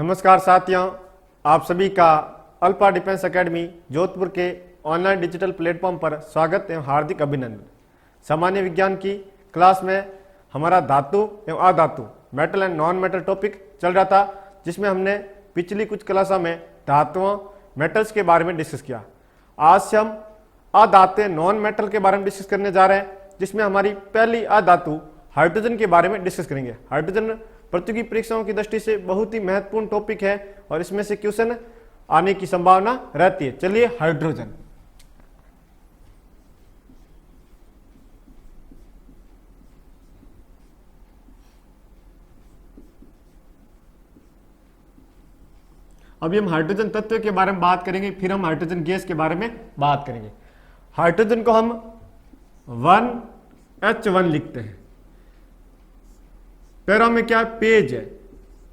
नमस्कार साथियों, आप सभी का अल्फा डिफेंस एकेडमी जोधपुर के ऑनलाइन डिजिटल प्लेटफॉर्म पर स्वागत एवं हार्दिक अभिनंदन। सामान्य विज्ञान की क्लास में हमारा धातु एवं अधातु metal and non metal topic चल रहा था, जिसमें हमने पिछली कुछ क्लासों में धातुओं मेटल्स के बारे में डिस्कस किया। आज से हम अधातु नॉन मेटल के बारे में डिस्कस करने जा रहे हैं, जिसमें हमारी पहली अधातु हाइड्रोजन के बारे में डिस्कस करेंगे। हाइड्रोजन प्रतियोगी परीक्षाओं की दृष्टि से बहुत ही महत्वपूर्ण टॉपिक है और इसमें से क्वेश्चन आने की संभावना रहती है। चलिए, हाइड्रोजन। अभी हम हाइड्रोजन तत्व के बारे में बात करेंगे, फिर हम हाइड्रोजन गैस के बारे में बात करेंगे। हाइड्रोजन को हम 1H1 लिखते हैं। पैरा में क्या पेज है,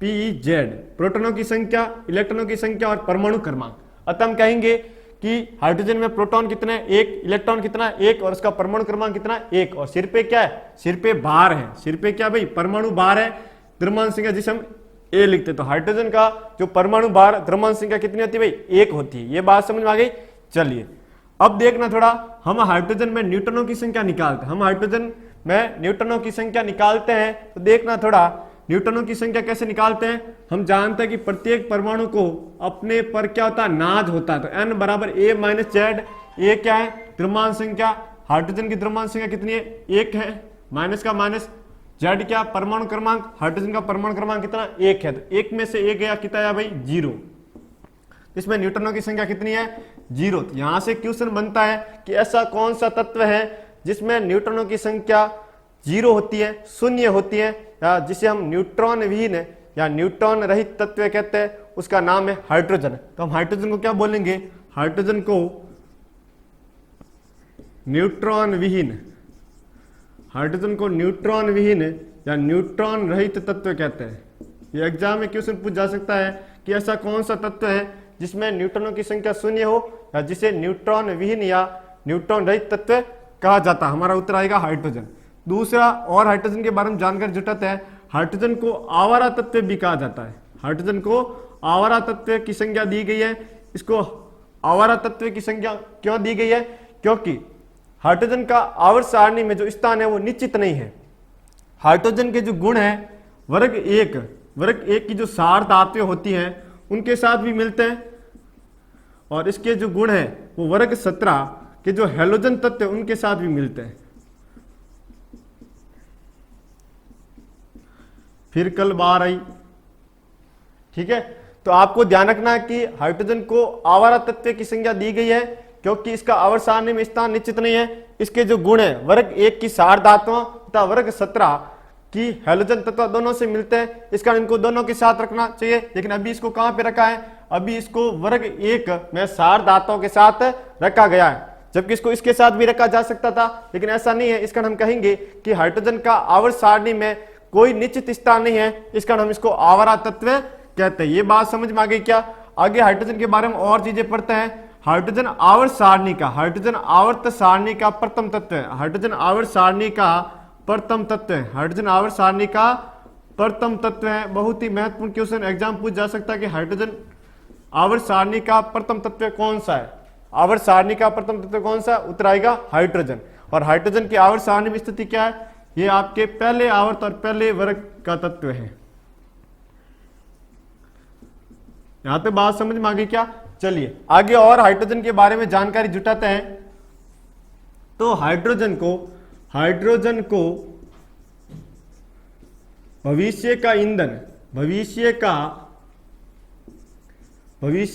PEZ, प्रोटॉनों की संख्या, इलेक्ट्रॉनों की संख्या और परमाणु क्रमांक। अतः हम कहेंगे कि हाइड्रोजन में प्रोटॉन कितने हैं, 1, इलेक्ट्रॉन कितना है, 1, और उसका परमाणु क्रमांक कितना है, 1। और सिर पे क्या है, सिर पे भार है, सिर पे क्या भाई, परमाणु भार है, द्रव्यमान संख्या जिसे हम A लिखते हैं। तो हाइड्रोजन का जो परमाणु भार, द्रव्यमान संख्या कितनी होती है भाई, 1 होती है। ये बात समझ में आ गई। चलिए अब देखना थोड़ा, हम हाइड्रोजन में न्यूट्रॉनों की संख्या निकालते हैं। हम हाइड्रोजन में न्यूट्रॉनों की संख्या निकालते हैं, तो देखना थोड़ा न्यूट्रॉनों की संख्या कैसे निकालते हैं। हम जानते हैं कि प्रत्येक परमाणु को अपने पर क्या होता है, नाज होता है। तो n बराबर A माइनस जेड। ए क्या है, द्रव्यमान संख्या। हाइड्रोजन की द्रव्यमान संख्या कितनी है, 1 है, माइनस का माइनस, जेड क्या, परमाणु क्रमांक। हाइड्रोजन का परमाणु क्रमांक कितना, 1 है। तो 1 में से 1 गया, कितना आया भाई, 0। इसमें न्यूट्रॉनों की संख्या कितनी है, 0। तो यहां से क्वेश्चन बनता है कि ऐसा कौन सा तत्व है जिसमें न्यूट्रॉनों की संख्या 0 होती है, शून्य होती है, या जिसे हम न्यूट्रॉन विहीन या न्यूट्रॉन रहित तत्व कहते हैं, उसका नाम है हाइड्रोजन। तो हम हाइड्रोजन को क्या बोलेंगे, हाइड्रोजन को न्यूट्रॉन विहीन, हाइड्रोजन को न्यूट्रॉन विहीन या न्यूट्रॉन रहित तत्व कहते हैं। ये एग्जाम में क्वेश्चन पूछ जा सकता है कि ऐसा कौन सा तत्व है जिसमें न्यूट्रॉनों की संख्या शून्य हो या जिसे न्यूट्रॉन विहीन या न्यूट्रॉन रहित तत्व कहा जाता है। हमारा उत्तर आएगा हाइड्रोजन। दूसरा, और हाइड्रोजन के बारे में जानकारी जुटाते हैं, हाइड्रोजन को आवारा तत्व भी कहा जाता है। हाइड्रोजन को आवारा तत्व की संज्ञा दी गई है। इसको आवारा तत्व की संज्ञा क्यों दी गई है, क्योंकि हाइड्रोजन का आवर्त सारणी में जो स्थान है वो निश्चित नहीं है। हाइड्रोजन के जो गुण है वर्ग एक की जो सार धातुएं होती हैं उनके साथ भी मिलते हैं, और इसके जो गुण है वो वर्ग 17 के जो हैलोजन तत्व उनके साथ भी मिलते हैं। फिर कल बार आई, ठीक है। तो आपको ध्यान रखना है कि हाइड्रोजन को आवारा तत्व की संज्ञा दी गई है क्योंकि इसका आवर्त सारणी में स्थान निश्चित नहीं है। इसके जो गुण है वर्ग 1 की सार धातुओं तथा वर्ग 17 की हैलोजन तत्व दोनों से मिलते हैं। इसका इनको दोनों के साथ रखना चाहिए, लेकिन अभी इसको कहां पे रखा है, अभी इसको वर्ग 1 में सार धातुओं के साथ रखा गया है, जबकि इसको इसके साथ भी रखा जा सकता था, लेकिन ऐसा नहीं है। इसका हम कहेंगे कि हाइड्रोजन का आवर्त सारणी में कोई निश्चित स्थान नहीं है, इस कारण हम इसको आवारा तत्व कहते हैं। ये बात समझ में आ गई क्या। आगे हाइड्रोजन के बारे में और चीजें पढ़ते हैं। हाइड्रोजन आवर्त सारणी का, हाइड्रोजन आवर्त सारणी का प्रथम तत्व है। हाइड्रोजन आवर्त सारणी का प्रथम तत्व है। हाइड्रोजन आवर्त सारणी का प्रथम तत्व है। बहुत ही महत्वपूर्ण क्वेश्चन एग्जाम पूछ जा सकता है कि हाइड्रोजन आवर्त सारणी का प्रथम तत्व कौन सा है। आवर्त सारणी का प्रथम तत्व कौन सा, उत्तर आएगा हाइड्रोजन। और हाइड्रोजन की आवर्त सारणी में स्थिति क्या है, ये आपके पहले आवर्त और पहले वर्ग का तत्व है। यहां पे बात समझ में आ गई क्या। चलिए आगे और हाइड्रोजन के बारे में जानकारी जुटाते हैं। तो हाइड्रोजन को भविष्य का ईंधन, भविष्य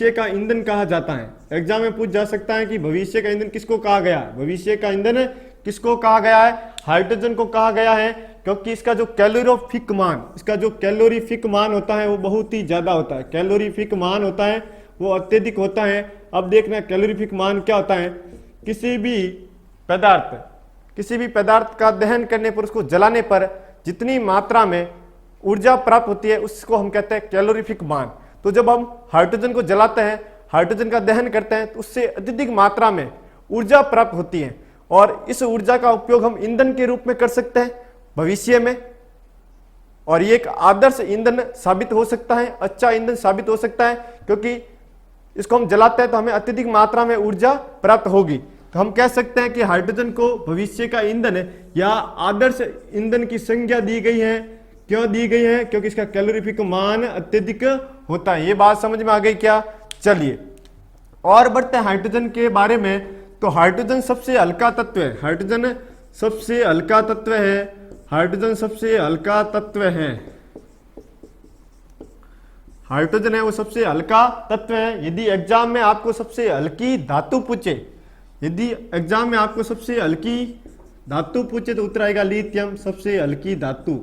का ईंधन कहा जाता है। एग्जाम में पूछ जा सकता है कि भविष्य का ईंधन किसको कहा गया है, भविष्य का ईंधन किसको कहा गया है, हाइड्रोजन को कहा गया है, क्योंकि इसका जो कैलोरीफिक मान होता है वो बहुत ही ज्यादा होता है। कैलोरीफिक मान होता है वो अत्यधिक होता है। अब देखना कैलोरीफिक मान क्या होता है, किसी भी पदार्थ का दहन करने पर, उसको जलाने पर जितनी मात्रा में ऊर्जा प्राप्त होती है उसको हम कहते हैं कैलोरीफिक मान। तो जब हम हाइड्रोजन को जलाते हैं, हाइड्रोजन का दहन करते हैं, तो उससे अत्यधिक मात्रा में ऊर्जा प्राप्त होती है, और इस ऊर्जा का उपयोग हम ईंधन के रूप में कर सकते हैं भविष्य में। और ये एक आदर्श ईंधन साबित हो सकता है, अच्छा ईंधन साबित हो सकता है, क्योंकि इसको हम जलाते हैं तो हमें अत्यधिक मात्रा में ऊर्जा प्राप्त होगी। तो हम कह सकते हैं कि हाइड्रोजन को भविष्य का ईंधन या आदर्श ईंधन की संज्ञा दी गई है। क्यों दी गई है? क्योंकि इसका कैलोरीफिक मान अत्यधिक होता है। ये बात समझ में आ गई क्या? चलिए और बढ़ते हैं हाइड्रोजन के बारे में। तो हाइड्रोजन सबसे हल्का तत्व है, हाइड्रोजन सबसे हल्का तत्व है, हाइड्रोजन सबसे हल्का तत्व है, हाइड्रोजन है वो सबसे हल्का तत्व है। यदि एग्जाम में आपको सबसे हल्की धातु पूछे, यदि एग्जाम में आपको सबसे हल्की धातु पूछे तो उत्तर आएगा लिथियम, सबसे हल्की धातु,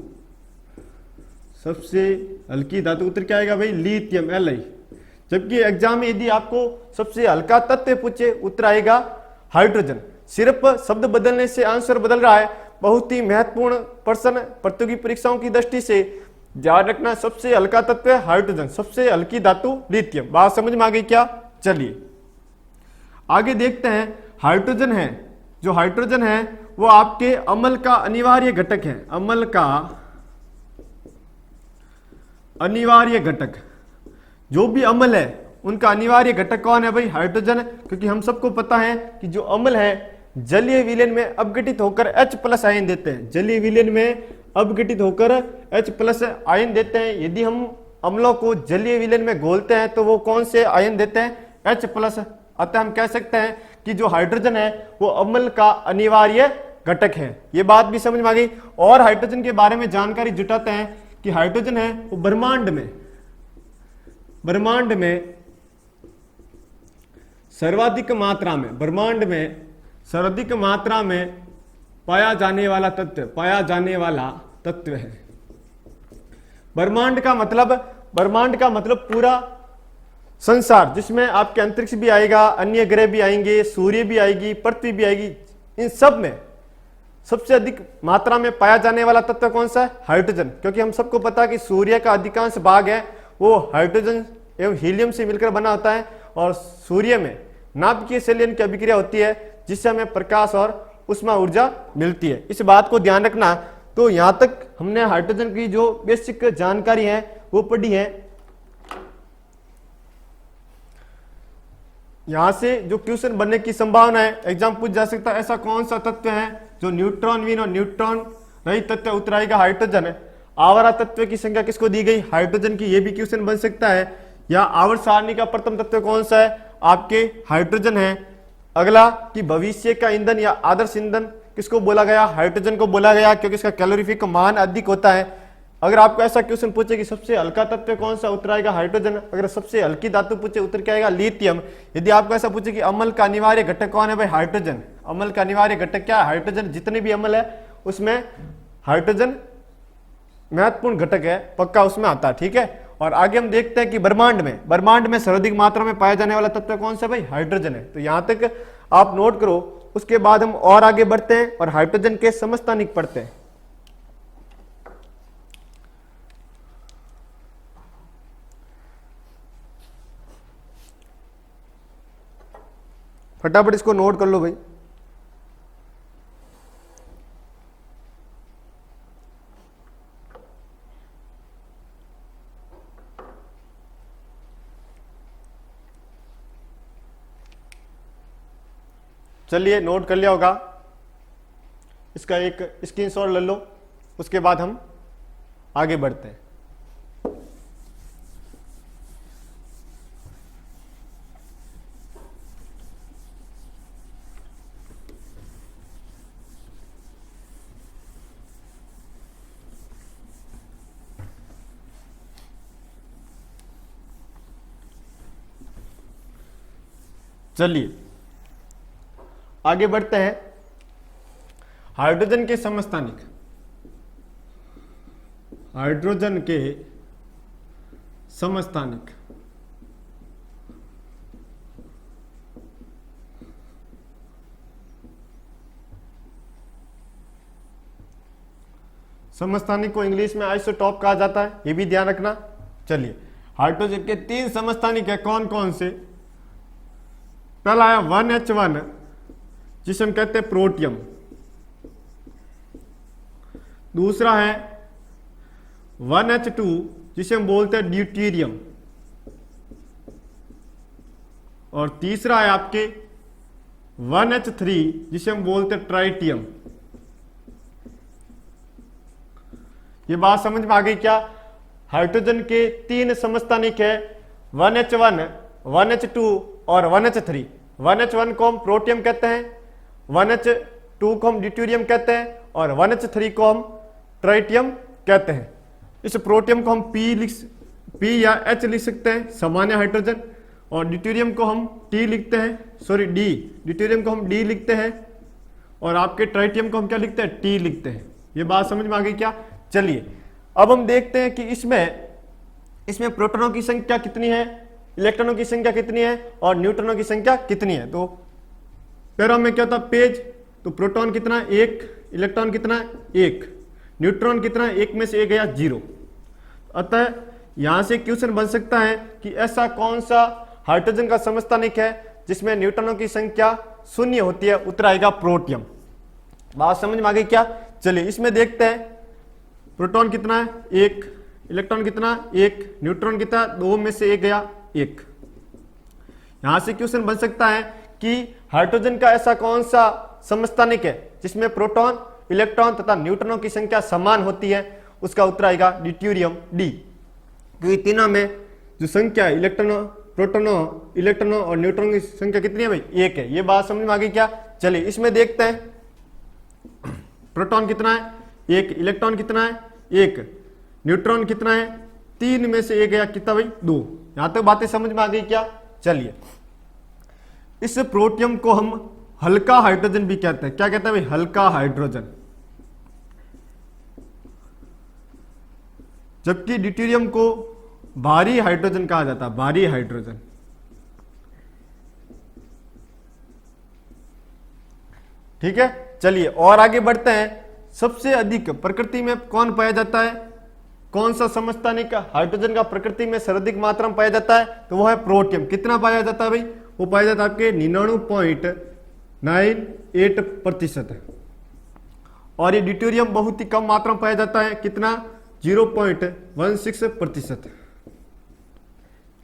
सबसे हल्की धातु उत्तर क्या आएगा भाई? Lithium, Li। जबकि एग्जाम में यदि आपको सबसे हल्का तत्व पूछे उत्तर आएगा हाइड्रोजन। सिर्फ शब्द बदलने से आंसर बदल रहा है। बहुत ही महत्वपूर्ण प्रश्न प्रतियोगी परीक्षाओं की दृष्टि से ध्यान रखना, सबसे हल्का तत्व है हाइड्रोजन, सबसे हल्की धातु लिथियम। बात समझ में आ गई क्या? चलिए आगे देखते हैं। हाइड्रोजन है, जो हाइड्रोजन है वो आपके अम्ल का अनिवार्य घटक है, अम्ल का अनिवार्य घटक। जो भी अम्ल है उनका अनिवार्य घटक कौन है भाई? हाइड्रोजन। क्योंकि हम सबको पता है कि जो अम्ल है जलीय विलयन में अपघटित होकर H+ आयन देते हैं, जलीय विलयन में अपघटित होकर H+ आयन देते हैं। यदि हम अम्लों को जलीय विलयन में घोलते हैं तो वो कौन से आयन देते हैं? H+। अतः हम कह सकते हैं कि जो हाइड्रोजन है वो अम्ल का अनिवार्य घटक है। ये बात भी समझ में आ गई। और हाइड्रोजन के बारे में जानकारी जुटाते हैं कि हाइड्रोजन है वो ब्रह्मांड में सर्वाधिक मात्रा में, ब्रह्मांड में सर्वाधिक मात्रा में पाया जाने वाला तत्व है। ब्रह्मांड का मतलब पूरा संसार, जिसमें आपके अंतरिक्ष भी आएगा, अन्य ग्रह भी आएंगे, सूर्य भी आएगी, पृथ्वी भी आएगी। इन सब में सबसे अधिक मात्रा में पाया जाने वाला तत्व कौन सा है? हाइड्रोजन। क्योंकि हम सबको पता है कि सूर्य का अधिकांश भाग है वो हाइड्रोजन एवं हीलियम से मिलकर बना होता है, और सूर्य में नाभिकीय संलयन की अभिक्रिया होती है जिससे हमें प्रकाश और उष्मा ऊर्जा मिलती है। इस बात को ध्यान रखना। तो यहां तक हमने हाइड्रोजन की जो बेसिक जानकारी है वो पढ़ी है। यहां से जो क्वेश्चन बनने की संभावना है, एग्जाम पूछ जा सकता है ऐसा कौन सा तत्व है जो न्यूट्रॉन विहीन और न्यूट्रॉन रहित तत्व? उत्तर आएगा हाइड्रोजन है। आवर्त तत्व की संख्या किसको दी गई? हाइड्रोजन की। ये भी क्वेश्चन बन सकता है। या आवर्त सारणी का प्रथम तत्व कौन सा है? आपके हाइड्रोजन है। अगला कि भविष्य का ईंधन या आदर्श ईंधन किसको बोला गया? हाइड्रोजन को बोला गया, क्योंकि इसका कैलोरीफिक मान अधिक होता है। अगर आपको ऐसा क्वेश्चन पूछे कि सबसे हल्का तत्व कौन सा? उत्तर आएगा हाइड्रोजन। अगर सबसे हल्की धातु पूछे उत्तर क्या आएगा? लिथियम। यदि आपको ऐसा पूछे कि अम्ल का अनिवार्य घटक कौन है भाई? हाइड्रोजन। अम्ल का अनिवार्य घटक क्या है? हाइड्रोजन। जितने भी अम्ल है उसमें हाइड्रोजन महत्वपूर्ण घटक है, पक्का उसमें आता है, ठीक है। और आगे हम देखते हैं कि ब्रह्मांड में सर्वाधिक मात्रा में पाया जाने वाला तत्व कौन सा भाई? हाइड्रोजन है। तो यहां तक आप नोट करो। उसके बाद हम और आगे बढ़ते हैं और हाइड्रोजन के समस्थानिक पढ़ते हैं। फटाफट इसको नोट कर लो भाई। चलिए नोट कर लिया होगा, इसका एक स्क्रीनशॉट ले लो। उसके बाद हम आगे बढ़ते हैं। चलिए आगे बढ़ते हैं। हाइड्रोजन के समस्थानिक, हाइड्रोजन के समस्थानिक। समस्थानिक को इंग्लिश में आइसोटॉप कहा जाता है, ये भी ध्यान रखना। चलिए हाइड्रोजन के 3 समस्थानिक है, कौन कौन से? पहला है 1H1 जिसे हम कहते हैं प्रोटियम। दूसरा है 1H2 जिसे हम बोलते हैं ड्यूटेरियम, और तीसरा है आपके 1H3 जिसे हम बोलते हैं ट्राइटियम। ये बात समझ में आ गई क्या? हाइड्रोजन के 3 समस्थानिक है, 1H1, 1H2 और 1H3। 1H1 को हम प्रोटियम कहते हैं, 1H2 को हम ड्यूटेरियम कहते हैं और 1H3 को हम ट्राइटियम कहते हैं। इस प्रोटियम को हम P या H लिख सकते हैं, सामान्य हाइड्रोजन, और ड्यूटेरियम को हम T लिखते हैं, सॉरी D, ड्यूटेरियम को हम D लिखते हैं और आपके ट्राइटियम को हम क्या लिखते हैं? T लिखते हैं। ये बात समझ में आ गई क्या? चलिए अब हम देखते हैं कि इसमें प्रोटॉनों की संख्या कितनी है, इलेक्ट्रॉनों की संख्या कितनी है और न्यूट्रॉनों की संख्या कितनी है। तो पैरा में क्या था? पेज, तो प्रोटॉन कितना? 1, इलेक्ट्रॉन कितना? 1, न्यूट्रॉन कितना? 1 में से 1 गया 0। अतः यहां से क्वेश्चन बन सकता है कि ऐसा कौन सा हाइड्रोजन का समस्थानिक है जिसमें न्यूट्रॉनों की संख्या 0 होती है? उत्तर आएगा प्रोटियम। बात समझ में आ गई क्या? चलिए इसमें देखते हैं, प्रोटॉन कितना है? 1, इलेक्ट्रॉन कितना? 1, न्यूट्रॉन कितना? 2 में से 1 गया 1। यहां से क्वेश्चन बन सकता है कि हाइड्रोजन का ऐसा कौन सा समस्थानिक है जिसमें प्रोटॉन, इलेक्ट्रॉन तथा न्यूट्रॉनों की संख्या समान होती है? उसका उत्तर आएगा ड्यूटेरियम डी, क्योंकि तीनों में जो संख्या है, प्रोटॉनों और न्यूट्रॉनों की संख्या कितनी है भाई? 1 है। ये बात समझ में आ गई क्या? चलिए इसमें देखते हैं, प्रोटॉन कितना है? 1, इलेक्ट्रॉन कितना है? 1, न्यूट्रॉन कितना है? 3 में से 1 गया कितना भाई? 2। यहां तक बातें समझ में आ गई क्या? चलिए इस प्रोटियम को हम हल्का हाइड्रोजन भी कहते हैं। क्या कहते हैं भाई? हल्का हाइड्रोजन। जबकि ड्यूटेरियम को भारी हाइड्रोजन कहा जाता है, भारी हाइड्रोजन। ठीक है, चलिए और आगे बढ़ते हैं। सबसे अधिक प्रकृति में कौन पाया जाता है? कौन सा समस्थानिक हाइड्रोजन का प्रकृति में सर्वाधिक मात्रा में पाया जाता है? तो वो है प्रोटियम। कितना पाया जाता है भाई? वो पाया जाता है आपके 99.98%। और ये ड्यूटेरियम बहुत ही कम मात्रा में पाया जाता है। कितना? 0.16%।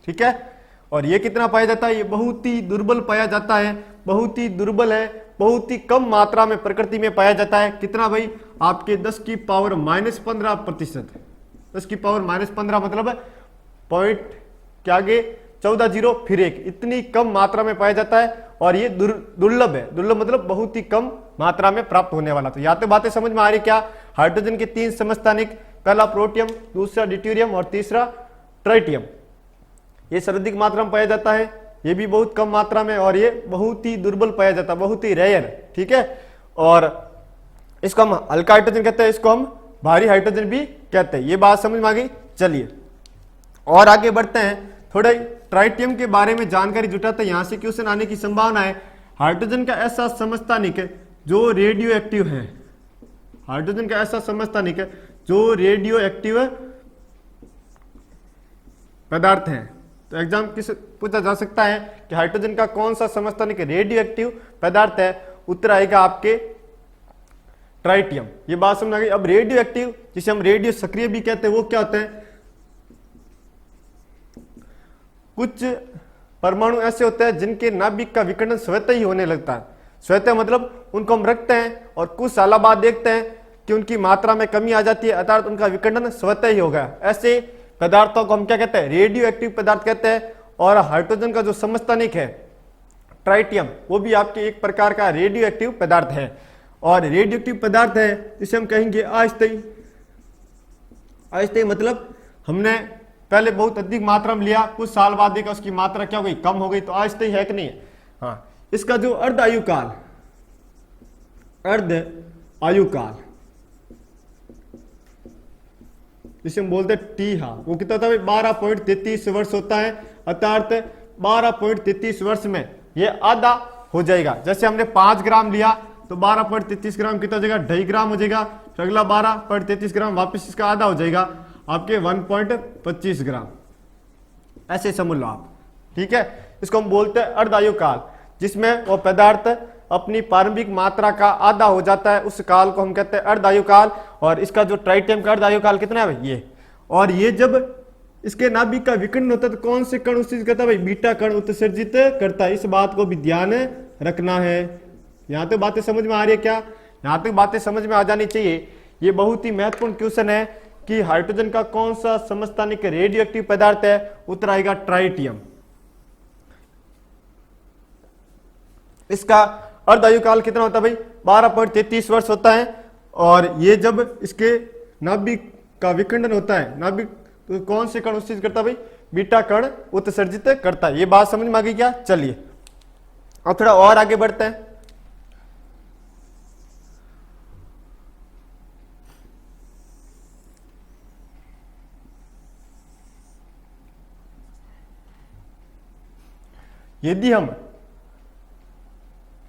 ठीक है, और ये कितना पाया जाता है? ये बहुत ही दुर्बल पाया जाता है, बहुत ही दुर्बल है, बहुत ही कम मात्रा में प्रकृति में पाया जाता है। कितना भाई? आपके 10 की पावर -15%। 10 की पावर -15 मतलब पॉइंट के आगे 14 जीरो फिर 1, इतनी कम मात्रा में पाया जाता है। और ये दुर्लभ है। दुर्लभ मतलब बहुत ही कम मात्रा में प्राप्त होने वाला। तो या तो बातें समझ में आ रही क्या? हाइड्रोजन के 3 समस्थानिक, पहला प्रोटियम, दूसरा ड्यूटेरियम और तीसरा ट्राइटियम। ये सर्वाधिक मात्रा में पाया जाता है, ये भी बहुत कम मात्रा में, और ये बहुत ही दुर्बल पाया जाता है, बहुत ही रेयर। ठीक है, और इसको हम हल्का हाइड्रोजन कहते हैं, इसको हम भारी हाइड्रोजन भी कहते हैं। ये बात समझ में आ गई। चलिए और आगे बढ़ते हैं, थोड़ा ट्राइटियम के बारे में जानकारी जुटाते हैं, यहां से क्वेश्चन आने की संभावना है। हाइड्रोजन का ऐसा समस्थानिक है जो रेडियो एक्टिव है। हाइड्रोजन का ऐसा समस्थानिक है जो रेडियो एक्टिव पदार्थ है। तो एग्जाम किस पूछा जा सकता है कि हाइड्रोजन का कौन सा समस्थानिक रेडियो एक्टिव पदार्थ है? उत्तर आएगा आपके ट्राइटियम। ये बात समझ आ गई। अब रेडियो एक्टिव, जिसे हम रेडियो सक्रिय भी कहते हैं, वो क्या होते हैं? कुछ परमाणु ऐसे होते हैं जिनके नाभिक का विखंडन स्वतः ही होने लगता है। स्वतः मतलब उनको हम रखते हैं और कुछ साल बाद देखते हैं कि उनकी मात्रा में कमी आ जाती है, अर्थात उनका विखंडन स्वतः ही हो गया। ऐसे पदार्थों को हम क्या कहते हैं? रेडियो एक्टिव पदार्थ कहते हैं। और हाइड्रोजन का जो समस्थानिक है ट्राइटियम, वो भी आपके एक प्रकार का रेडियो एक्टिव पदार्थ है। और रेडियो एक्टिव पदार्थ है जिसे हम कहेंगे अस्थायी। अस्थायी मतलब हमने पहले बहुत अधिक मात्रा में लिया, कुछ साल बाद देखा उसकी मात्रा क्या हो गई? कम हो गई। तो अस्थायी है कि नहीं? हाँ, इसका जो अर्ध आयुकाल जिसे हम बोलते हैं टी, हाँ, वो कितना था? 12.33 वर्ष होता है। अर्थात 12.33 वर्ष में ये आधा हो जाएगा। जैसे हमने 5 ग्राम लिया तो 12.33 ग्राम कितना हो जाएगा? 2.5 ग्राम हो जाएगा। फिर अगला 12.33 ग्राम, वापस इसका आधा हो जाएगा आपके 1.25 ग्राम। ऐसे समझ लो आप। ठीक है, इसको हम बोलते हैं अर्धायुकाल, जिसमें वो पदार्थ अपनी प्रारंभिक मात्रा का आधा हो जाता है। उस काल को हम कहते हैं अर्धायुकाल। और इसका जो ट्राइटियम का अर्धायुकाल कितना है भाई? ये और ये जब इसके नाभिक का विखंडन होता है तो कौन से कण उत्सर्जित करता है भाई, बीटा कण उत्सर्जित करता है। इस बात को भी ध्यान रखना है। यहां तक बातें समझ में आ रही है क्या? यहां तक बातें समझ में आ जानी चाहिए। ये बहुत ही महत्वपूर्ण क्वेश्चन है कि हाइड्रोजन का कौन सा समस्थानिक रेडियो एक्टिव पदार्थ है। उत्तर आएगा ट्राइटियम। इसका अर्ध आयुकाल कितना होता है भाई, 12.33 वर्ष होता है। और ये जब इसके नाभिक का विखंडन होता है, नाभिक तो कौन से कण उत्सर्जित करता है भाई, बीटा कण उत्सर्जित करता है। ये बात समझ में आ गई क्या? चलिए अब थोड़ा और आगे बढ़ते हैं। यदि हम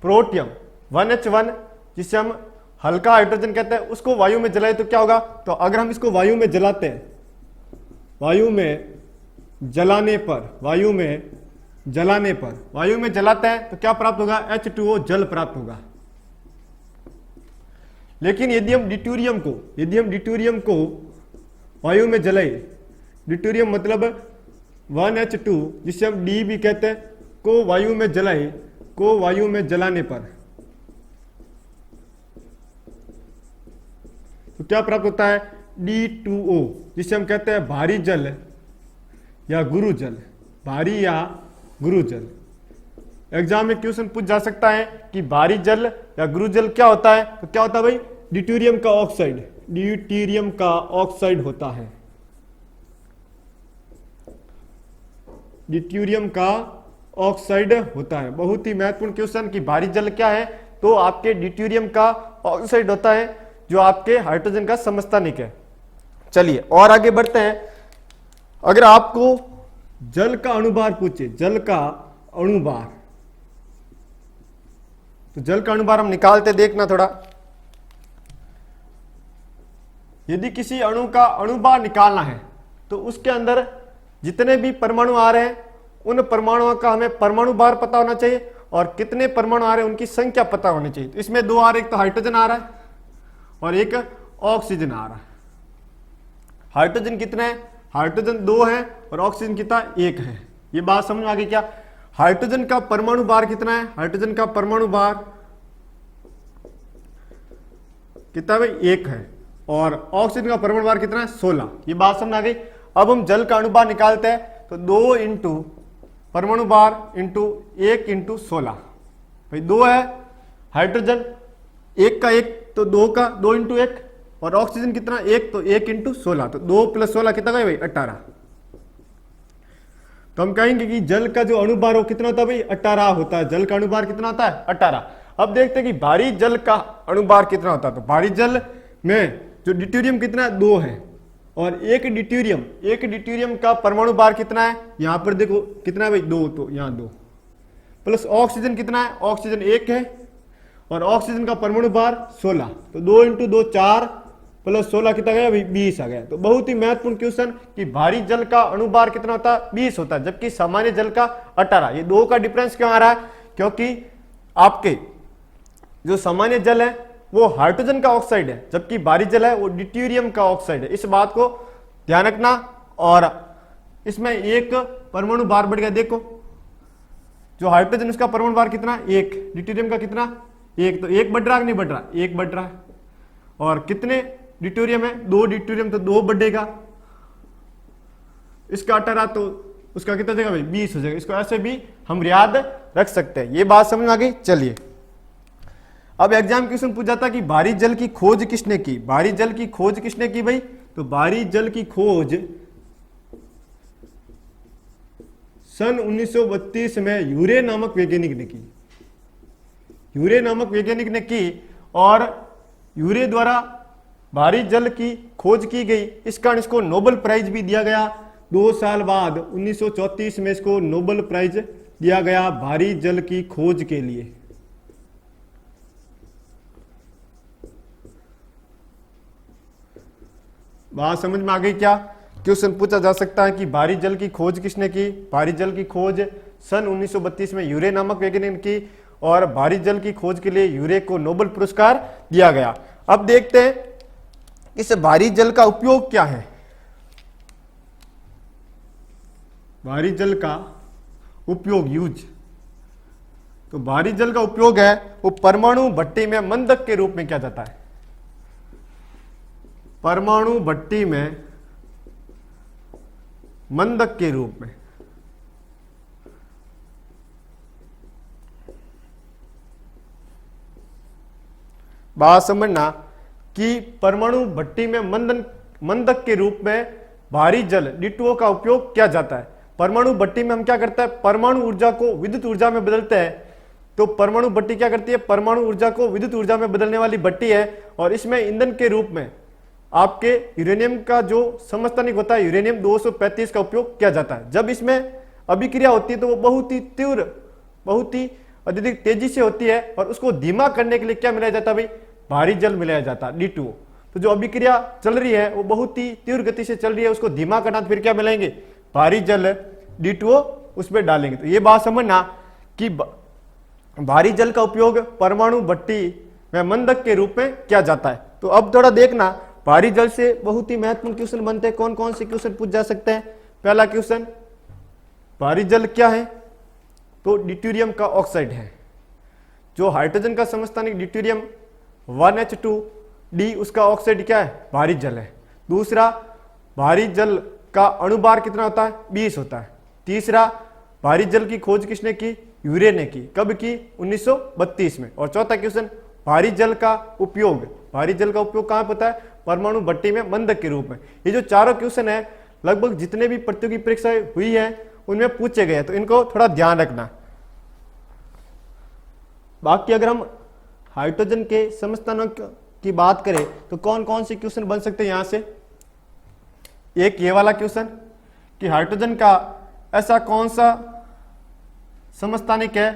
प्रोटियम 1H1 जिसे हम हल्का हाइड्रोजन कहते हैं उसको वायु में जलाए तो क्या होगा? तो अगर हम इसको वायु में जलाते हैं, वायु में जलाने पर वायु में जलाते हैं तो क्या प्राप्त होगा? H2O जल प्राप्त होगा। लेकिन यदि हम डिट्यूरियम को वायु में जलाए, डिट्यूरियम मतलब 1H2 जिसे हम डी भी कहते हैं, को वायु में जलाने पर तो क्या प्राप्त होता है? D2O जिसे हम कहते हैं भारी जल या गुरु जल, भारी या गुरु जल। एग्जाम में क्वेश्चन पूछ जा सकता है कि भारी जल या गुरु जल क्या होता है? तो क्या होता है भाई, ड्यूटेरियम का ऑक्साइड होता है। ड्यूटेरियम का ऑक्साइड होता है। बहुत ही महत्वपूर्ण क्वेश्चन कि भारी जल क्या है? तो आपके ड्यूटेरियम का ऑक्साइड होता है जो आपके हाइड्रोजन का समस्थानिक है। चलिए और आगे बढ़ते हैं। अगर आपको जल का अणुभार पूछे, जल का अणुभार, तो जल का अणुभार हम निकालते देखना थोड़ा। यदि किसी अणु का अणुभार निकालना है तो उसके अंदर जितने भी परमाणु आ रहे हैं उन परमाणुओं का हमें परमाणु भार पता होना चाहिए और कितने परमाणु आ रहे हैं उनकी संख्या पता होनी चाहिए। तो इसमें दो आ रहे, एक तो हाइड्रोजन आ रहा है और एक ऑक्सीजन आ रहा है। हाइड्रोजन कितने हैं? हाइड्रोजन 2 है और ऑक्सीजन कितना? 1 है। ये बात समझ में आ गई क्या? हाइड्रोजन का परमाणु भार कितना है? हाइड्रोजन का परमाणु भार कितना भाई? 1 है। और ऑक्सीजन का परमाणु भार कितना है? 16। ये बात समझ आ गई। अब हम जल का अणुभार निकालते हैं तो 2 इंटू परमाणु भार इंटू 1 इंटू 16। भाई 2 है हाइड्रोजन, 1 का 1 तो 2 का 2 इंटू 1 और ऑक्सीजन कितना? 1 तो 1 इंटू 16 तो 2 + 16 कितना गए भाई? 18। तो हम कहेंगे कि जल का जो अणुभार हो कितना होता है भाई? 18 होता है। जल का अणुभार कितना होता है? 18। अब देखते हैं कि भारी जल का अणुभार कितना होता है। तो भारी जल में जो ड्यूटेरियम कितना है? 2 है और एक ड्यूटेरियम का परमाणु भार कितना है? यहां पर देखो कितना है भाई? 2। तो यहां 2 प्लस ऑक्सीजन कितना है? ऑक्सीजन 1 है और ऑक्सीजन का परमाणु भार 16। तो 2 इंटू 2 4 प्लस 16 कितना गया? 20 आ गया। तो बहुत ही महत्वपूर्ण क्वेश्चन कि भारी जल का अणुभार कितना होता है? 20 होता है, जबकि सामान्य जल का 18। ये 2 का डिफरेंस क्यों आ रहा है? क्योंकि आपके जो सामान्य जल है वो हाइड्रोजन का ऑक्साइड है, जबकि भारी जल है वो ड्यूटेरियम का ऑक्साइड है। इस बात को ध्यान रखना। और इसमें एक परमाणु भार बढ़ गया। देखो जो हाइड्रोजन उसका परमाणु भार कितना? 1। ड्यूटेरियम का कितना? 1। तो 1 बढ़ रहा है नहीं बढ़ रहा? 1 बढ़ रहा है। और कितने ड्यूटेरियम है? 2 ड्यूटेरियम तो 2 बढ़ेगा। इसका 18 तो उसका कितना देगा भाई? 20 हो जाएगा। इसको ऐसे भी हम याद रख सकते हैं। ये बात समझ में आ गई। चलिए अब एग्जाम क्वेश्चन पूछ जाता कि भारी जल की खोज किसने की? भारी जल की खोज किसने की भाई? तो भारी जल की खोज सन 1932 में यूरे नामक वैज्ञानिक ने की। यूरे नामक वैज्ञानिक ने की और यूरे द्वारा भारी जल की खोज की गई। इस कारण इसको नोबेल प्राइज भी दिया गया। 2 साल बाद 1934 में इसको नोबेल प्राइज दिया गया भारी जल की खोज के लिए। बात समझ में आ गई क्या? क्वेश्चन पूछा जा सकता है कि भारी जल की खोज किसने की? भारी जल की खोज सन 1932 में यूरे नामक वैज्ञानिक ने की और भारी जल की खोज के लिए यूरे को नोबेल पुरस्कार दिया गया। अब देखते हैं इस भारी जल का उपयोग क्या है। भारी जल का उपयोग यूज। तो भारी जल का उपयोग है वो परमाणु भट्टी में मंदक के रूप में किया जाता है। परमाणु भट्टी में मंदक के रूप में। बात समझना कि परमाणु भट्टी में मंदक के रूप में भारी जल D2O का उपयोग किया जाता है। परमाणु भट्टी में हम क्या करते हैं, परमाणु ऊर्जा को विद्युत ऊर्जा में बदलते हैं। तो परमाणु भट्टी क्या करती है, परमाणु ऊर्जा को विद्युत ऊर्जा में बदलने वाली भट्टी है। और इसमें ईंधन के रूप में आपके यूरेनियम का जो समस्थानिक होता है यूरेनियम 235 का उपयोग किया जाता है। जब इसमें अभिक्रिया होती है तो वो बहुत ही तीव्र, बहुत ही अत्यधिक तेजी से होती है और उसको धीमा करने के लिए क्या मिलाया जाता है भाई, भारी जल मिलाया जाता है D2O। तो जो अभिक्रिया चल रही है वो बहुत ही तीव्र गति से चल रही है, उसको धीमा करना तो फिर क्या मिलाएंगे, भारी जल D2O उसमें डालेंगे। तो ये बात समझना कि भारी जल का उपयोग परमाणु भट्टी में मंदक के रूप में किया जाता है। तो अब थोड़ा देखना भारी जल से बहुत ही महत्वपूर्ण क्वेश्चन बनते हैं। कौन कौन से क्वेश्चन पूछ जा सकते हैं। पहला क्वेश्चन, भारी जल क्या है, तो ड्यूटेरियम का ऑक्साइड है। जो हाइड्रोजन का समस्थानिक ड्यूटेरियम 1H2D उसका ऑक्साइड क्या है, भारी जल है। दूसरा, भारी जल का अणुभार कितना होता है, 20 होता है। तीसरा, भारी जल की खोज किसने की, यूरे ने की। कब की, 1932 में। और चौथा क्वेश्चन, भारी जल का उपयोग, भारी जल का उपयोग कहां पता है, परमाणु भट्टी में मंदक के रूप में। ये जो चारों क्वेश्चन है लगभग जितने भी प्रतियोगी परीक्षाएं हुई है उनमें पूछे गए, तो इनको थोड़ा ध्यान रखना। बाकी अगर हम हाइड्रोजन के समस्थानों की बात करें तो कौन कौन से क्वेश्चन बन सकते हैं यहां से। एक ये वाला क्वेश्चन कि हाइड्रोजन का ऐसा कौन सा समस्थानिक है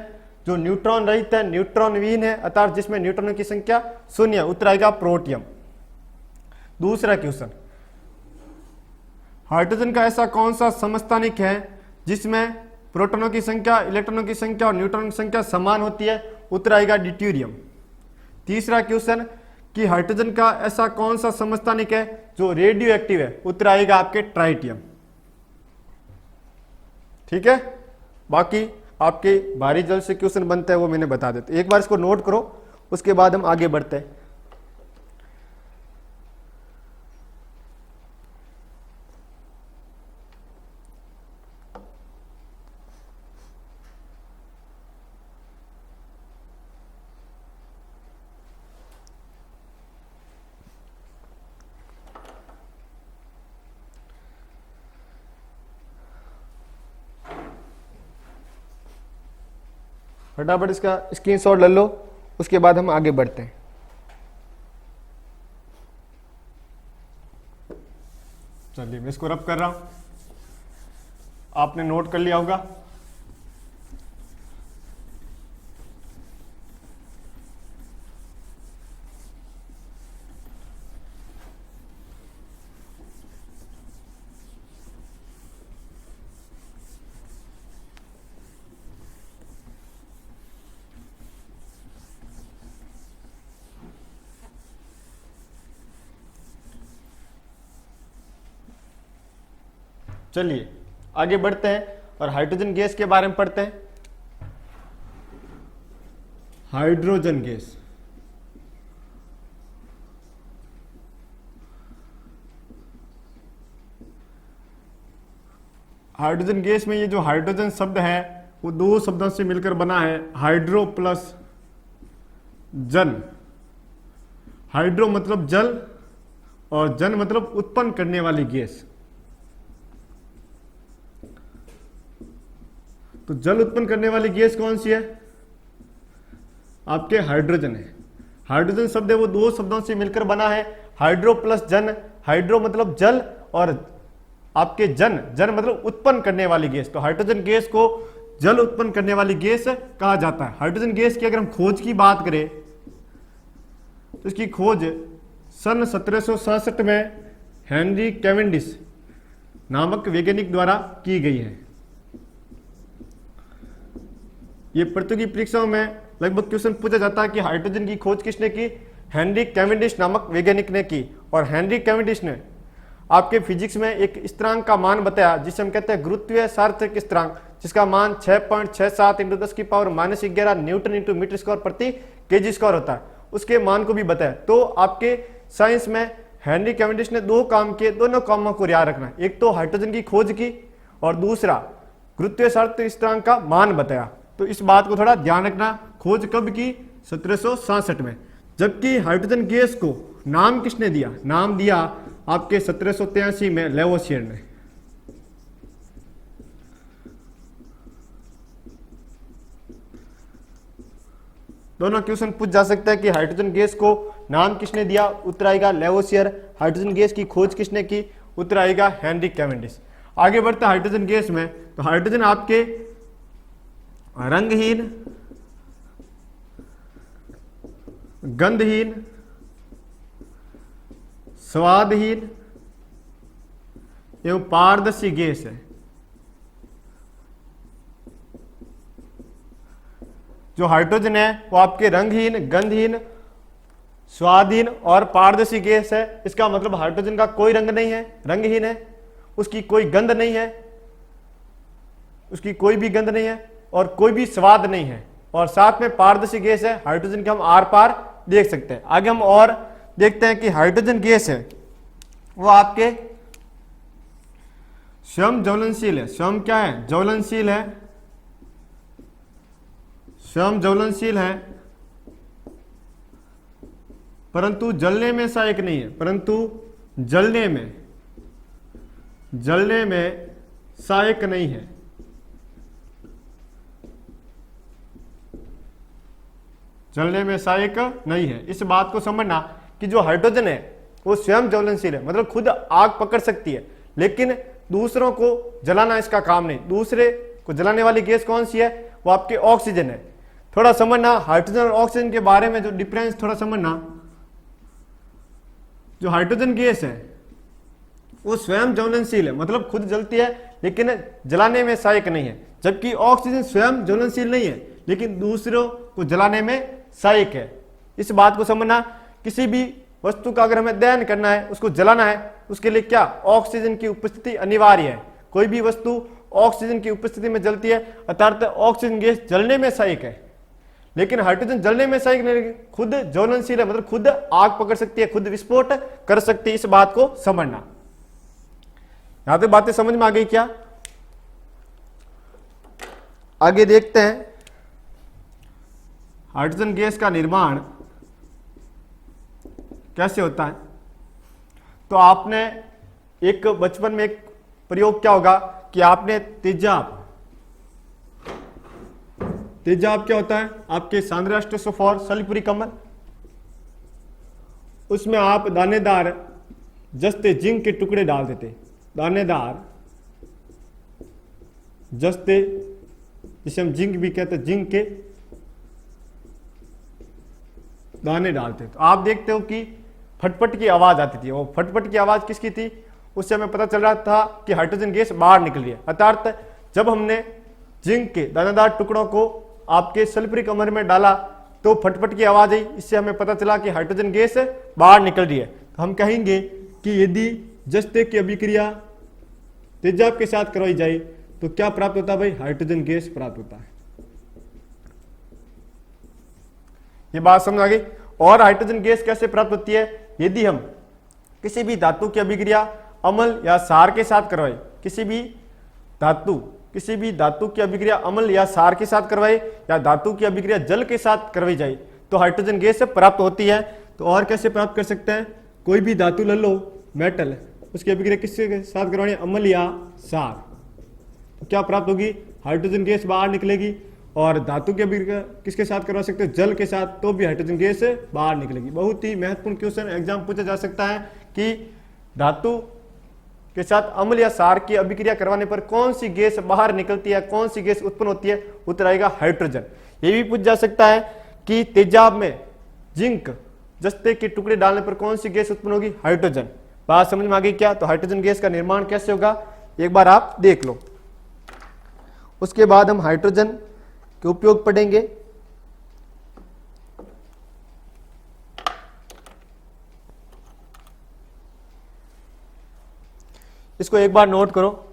जो न्यूट्रॉन रहित है, न्यूट्रॉन विहीन है, अर्थात जिसमें न्यूट्रॉनों की संख्या शून्य, उत्तर आएगा प्रोटियम। दूसरा क्वेश्चन, हाइड्रोजन का ऐसा कौन सा समस्थानिक है जिसमें प्रोटॉनों की संख्या, इलेक्ट्रॉनों की संख्या और न्यूट्रॉनों की संख्या समान होती है, उत्तर आएगा ड्यूटेरियम। तीसरा क्वेश्चन कि हाइड्रोजन का ऐसा कौन सा समस्थानिक है जो रेडियो एक्टिव है, उत्तर आएगा आपके ट्राइटियम। ठीक है, बाकी आपके भारी जल से क्वेश्चन बनते हैं वो मैंने बता देता। एक बार इसको नोट करो, उसके बाद हम आगे बढ़ते हैं। फटाफट इसका स्क्रीनशॉट ले लो, उसके बाद हम आगे बढ़ते हैं। चलिए मैं इसको रब कर रहा हूं, आपने नोट कर लिया होगा। चलिए आगे बढ़ते हैं और हाइड्रोजन गैस के बारे में पढ़ते हैं। हाइड्रोजन गैस, हाइड्रोजन गैस में ये जो हाइड्रोजन शब्द है वो दो शब्दों से मिलकर बना है, हाइड्रो प्लस जन। हाइड्रो मतलब जल और जन मतलब उत्पन्न करने वाली गैस। तो जल उत्पन्न करने वाली गैस कौन सी है, आपके हाइड्रोजन है। हाइड्रोजन शब्द है वो दो शब्दों से मिलकर बना है, हाइड्रो प्लस जन। हाइड्रो मतलब जल और आपके जन, जन मतलब उत्पन्न करने वाली गैस। तो हाइड्रोजन गैस को जल उत्पन्न करने वाली गैस कहा जाता है। हाइड्रोजन गैस की अगर हम खोज की बात करें तो इसकी खोज सन 1767 में हेनरी कैवेंडिश नामक वैज्ञानिक द्वारा की गई है। ये प्रतियोगी परीक्षाओं में लगभग क्वेश्चन पूछा जाता है कि हाइड्रोजन की खोज किसने की, हेनरी कैवेंडिश नामक वैज्ञानिक ने की। और हेनरी कैवेंडिश ने आपके फिजिक्स में एक स्थिरांक का मान बताया जिसे हम कहते हैं गुरुत्वीय सार्थक स्थिरांक, जिसका मान 6.67 × 10⁻11 न्यूटन इंटू मीटर स्क्वायर प्रति केजी स्क्वायर होता है, उसके मान को भी बताया। तो आपके साइंस में हेनरी कैवेंडिश ने 2 काम किए, दोनों कामों को याद रखना, एक तो हाइड्रोजन की खोज की और दूसरा गुरुत्वीय सार्थक स्थिरांक का मान बताया। तो इस बात को थोड़ा ध्यान रखना। खोज कब की? 1766 में। जबकि हाइड्रोजन गैस को नाम किसने दिया? नाम दिया आपके 1783 में लेवोसियर ने। दोनों क्वेश्चन पूछ जा सकता है कि हाइड्रोजन गैस को नाम किसने दिया, उत्तर आएगा लेवोसियर। हाइड्रोजन गैस की खोज किसने की, उत्तर आएगा हेनरी कैवेंडिश। आगे बढ़ते हैं हाइड्रोजन गैस में। तो हाइड्रोजन आपके रंगहीन, गंधहीन, स्वादहीन एवं पारदर्शी गैस है। जो हाइड्रोजन है वो आपके रंगहीन, गंधहीन, स्वादहीन और पारदर्शी गैस है। इसका मतलब हाइड्रोजन का कोई रंग नहीं है, रंगहीन है, उसकी कोई गंध नहीं है, उसकी कोई भी गंध नहीं है और कोई भी स्वाद नहीं है, और साथ में पारदर्शी गैस है। हाइड्रोजन के हम आर पार देख सकते हैं। आगे हम और देखते हैं कि हाइड्रोजन गैस है वो आपके स्वयं ज्वलनशील है। स्वयं क्या है? ज्वलनशील है। स्वयं ज्वलनशील है परंतु जलने में सहायक नहीं है, परंतु जलने में सहायक नहीं है। जलने में सहायक नहीं है। इस बात को समझना कि जो हाइड्रोजन है वो स्वयं ज्वलनशील है, मतलब खुद आग पकड़ सकती है, लेकिन दूसरों को जलाना इसका काम नहीं। दूसरे को जलाने वाली गैस कौन सी है? वो आपके ऑक्सीजन है। थोड़ा समझना हाइड्रोजन और ऑक्सीजन के बारे में, जो डिफरेंस थोड़ा समझना। जो हाइड्रोजन गैस है वो स्वयं ज्वलनशील है, मतलब खुद जलती है लेकिन जलाने में सहायक नहीं है, जबकि ऑक्सीजन स्वयं ज्वलनशील नहीं है लेकिन दूसरों को जलाने में सहायक है। इस बात को समझना। किसी भी वस्तु का अगर हमें दहन करना है, उसको जलाना है, उसके लिए क्या? ऑक्सीजन की उपस्थिति अनिवार्य है। कोई भी वस्तु ऑक्सीजन की उपस्थिति में जलती है, अर्थात ऑक्सीजन गैस जलने में सहायक है, लेकिन हाइड्रोजन जलने में सहायक नहीं, खुद ज्वलनशील है, मतलब खुद आग पकड़ सकती है, खुद विस्फोट कर सकती है। इस बात को समझना। यहां तक बातें समझ में आ गई क्या? आगे देखते हैं हाइड्रोजन गैस का निर्माण कैसे होता है। तो आपने एक बचपन में एक प्रयोग क्या होगा कि आपने तेजाब क्या होता है? आपके सांद्राष्ट्रोसोफोर सल्फ्यूरिक कमल, उसमें आप दानेदार जस्ते जिंक के टुकड़े डाल देते। दानेदार जस्ते, जिसे हम जिंक भी कहते हैं, जिंक के दाने डालते। तो आप देखते हो कि फटफट की आवाज आती थी। वो फटफट की आवाज किसकी थी? उससे हमें पता चल रहा था कि हाइड्रोजन गैस बाहर निकल रही है। अर्थात जब हमने जिंक के दानेदार टुकड़ों को आपके सल्फ्यूरिक अमर में डाला तो फटफट की आवाज आई, इससे हमें पता चला कि हाइड्रोजन गैस बाहर निकल रही है। तो हम कहेंगे कि यदि जस्ते की अभिक्रिया तेजाब के साथ करवाई जाए तो क्या प्राप्त होता है भाई? हाइड्रोजन गैस प्राप्त होता है। ये बात समझ आ गई। और हाइड्रोजन गैस कैसे प्राप्त होती है? यदि हम किसी भी धातु की अभिक्रिया अम्ल या क्षार के साथ करवाए, किसी भी धातु की अभिक्रिया अम्ल या क्षार के साथ करवाए या धातु की अभिक्रिया जल के साथ करवाई जाए तो हाइड्रोजन गैस प्राप्त होती है। तो और कैसे प्राप्त कर सकते हैं? कोई भी धातु ले लो, मेटल, उसकी अभिक्रिया किसके साथ करवानी है? अम्ल या क्षार। तो क्या प्राप्त होगी? हाइड्रोजन गैस बाहर निकलेगी। और धातु की अभिक्रिया किसके साथ करवा सकते हो? जल के साथ, तो भी हाइड्रोजन गैस बाहर निकलेगी। बहुत ही महत्वपूर्ण क्वेश्चन एग्जाम पूछा जा सकता है कि धातु के साथ अम्ल या क्षार की अभिक्रिया करवाने पर कौन सी गैस बाहर निकलती है, कौन सी गैस उत्पन्न होती है? उत्तर आएगा हाइड्रोजन। ये भी पूछ जा सकता है कि तेजाब में जिंक जस्ते के टुकड़े डालने पर कौन सी गैस उत्पन्न होगी? हाइड्रोजन। बात समझ में आ गई क्या? तो हाइड्रोजन गैस का निर्माण कैसे होगा एक बार आप देख लो। उसके बाद हम हाइड्रोजन के उपयोग पढ़ेंगे। इसको एक बार नोट करो।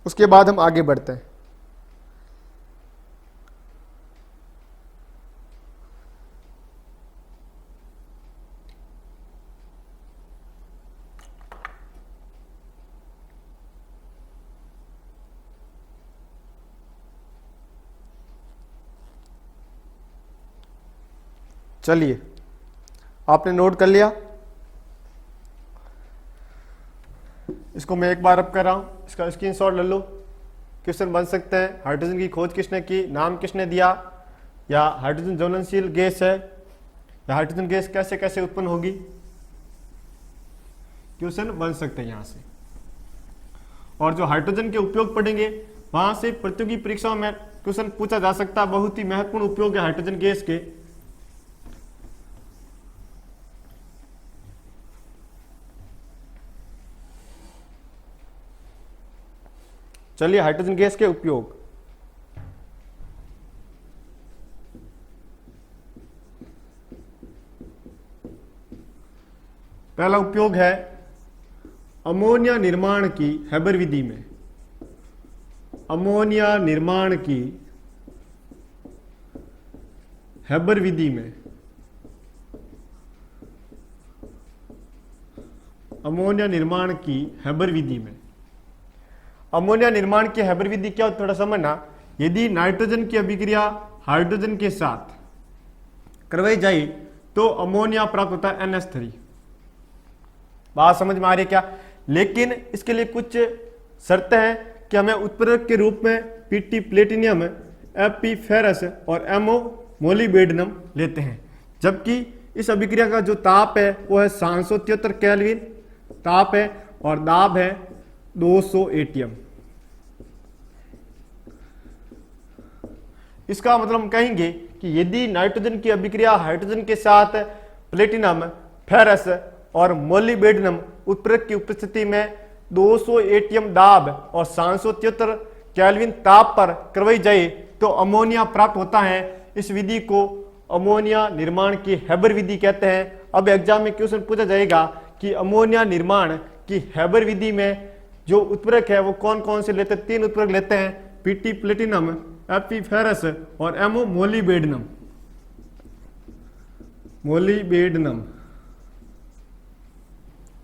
उसके बाद हम आगे बढ़ते हैं। चलिए, आपने नोट कर लिया, इसको मैं एक बार अब कर रहा हूं, इसका स्क्रीनशॉट ले लो। क्वेश्चन बन सकते हैं, हाइड्रोजन की खोज किसने की, नाम किसने दिया, या हाइड्रोजन ज्वलनशील गैस है, या हाइड्रोजन गैस कैसे कैसे उत्पन्न होगी, क्वेश्चन बन सकते हैं यहां से। और जो हाइड्रोजन के उपयोग पढ़ेंगे वहां से प्रतियोगी परीक्षाओं में क्वेश्चन पूछा जा सकता है। बहुत ही महत्वपूर्ण उपयोग है हाइड्रोजन गैस के। चलिए, हाइड्रोजन गैस के उपयोग। पहला उपयोग है अमोनिया निर्माण की हैबर विधि में। अमोनिया निर्माण की हैबर विधि में, अमोनिया निर्माण की हैबर विधि में। अमोनिया निर्माण की हैबर विधि क्या हो, थोड़ा समझना। यदि नाइट्रोजन की अभिक्रिया हाइड्रोजन के साथ करवाई जाए तो अमोनिया प्राप्त होता है NH3। बात समझ में आ रही है क्या? लेकिन इसके लिए कुछ शर्तें हैं कि हमें उत्प्रेरक के रूप में Pt प्लेटिनियम, Fe फेरस और MO मोलिबेडनम लेते हैं, जबकि इस अभिक्रिया का जो ताप है वो है 773 केल्विन ताप है और दाब है 200 ATM। इसका मतलब हम कहेंगे कि यदि नाइट्रोजन की अभिक्रिया हाइड्रोजन के साथ प्लेटिनम, फेरस और मोलिबेडनम उत्प्रेरक की उपस्थिति में 200 ATM दाब और 773 केल्विन ताप पर करवाई जाए तो अमोनिया प्राप्त होता है। इस विधि को अमोनिया निर्माण की हैबर विधि कहते हैं। अब एग्जाम में क्वेश्चन पूछा जाएगा कि अमोनिया निर्माण की हैबर विधि में जो उत्प्रेरक है वो कौन कौन से लेते हैं। 3 उत्प्रेरक लेते हैं, Pt प्लेटिनम, Fe फेरस और MO मोलिबेडनम। मोलिबेडनम,